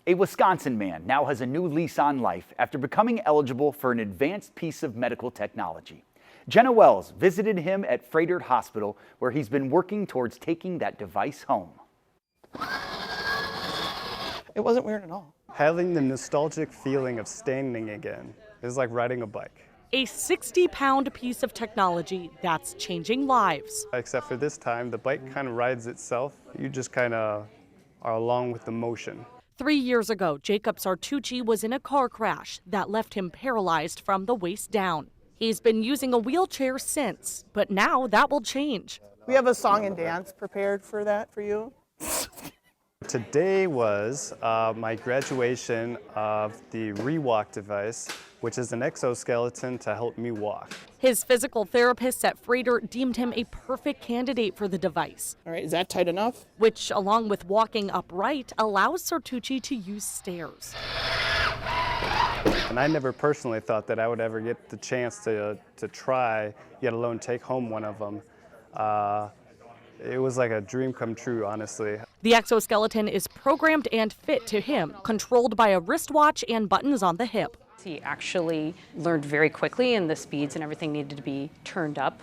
A Wisconsin man now has a new lease on life after becoming eligible for an advanced piece of medical technology. Jenna visited him at Froedtert Hospital, where he's been working towards taking that device home. It wasn't weird at all. Having the nostalgic feeling of standing again is like riding a bike. A 60-pound piece of technology that's changing lives. Except for this time, the bike kind of rides itself. You just kind of are along with the motion. 3 years ago, Jacob Sartucci was in a car crash that left him paralyzed from the waist down. He's been using a wheelchair since, but now that will change. We have a song and dance prepared for that for you. Today was my graduation of the ReWalk device, which is an exoskeleton to help me walk. His physical therapists at Froedtert deemed him a perfect candidate for the device. All right, is that tight enough? Which, along with walking upright, allows Sartucci to use stairs. And I never personally thought that I would ever get the chance to try, yet alone take home one of them. It was like a dream come true, honestly. The exoskeleton is programmed and fit to him, controlled by a wristwatch and buttons on the hip. He actually learned very quickly, and the speeds and everything needed to be turned up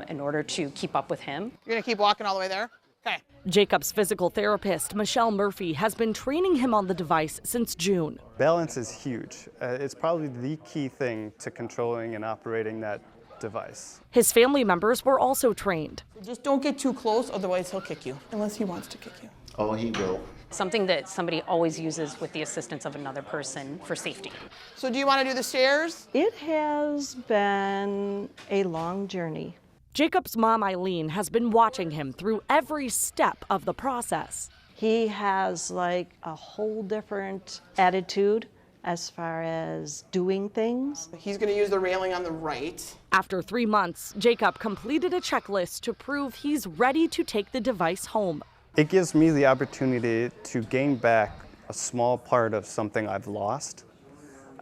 in order to keep up with him. You're gonna keep walking all the way there? Okay. Jacob's physical therapist, Michelle Murphy, has been training him on the device since June. Balance is huge. It's probably the key thing to controlling and operating that device. His family members were also trained. Just don't get too close, otherwise he'll kick you, unless he wants to kick you. Oh, he will. Something that somebody always uses with the assistance of another person for safety. So do you want to do the stairs? It has been a long journey. Jacob's mom, Eileen, has been watching him through every step of the process. He has like a whole different attitude as far as doing things. He's going to use the railing on the right. After 3 months, Jacob completed a checklist to prove he's ready to take the device home. It gives me the opportunity to gain back a small part of something I've lost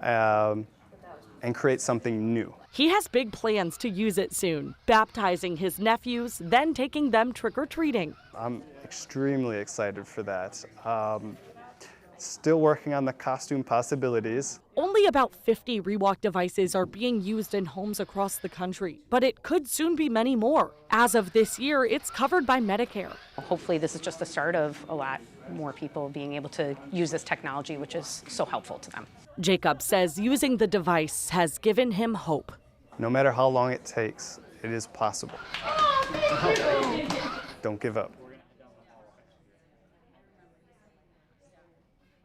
and create something new. He has big plans to use it soon, baptizing his nephews, then taking them trick-or-treating. I'm extremely excited for that. Still working on the costume possibilities. Only about 50 ReWalk devices are being used in homes across the country, but it could soon be many more. As of this year, it's covered by Medicare. Hopefully this is just the start of a lot more people being able to use this technology, which is so helpful to them. Jacob says using the device has given him hope. No matter how long it takes, it is possible. Don't give up.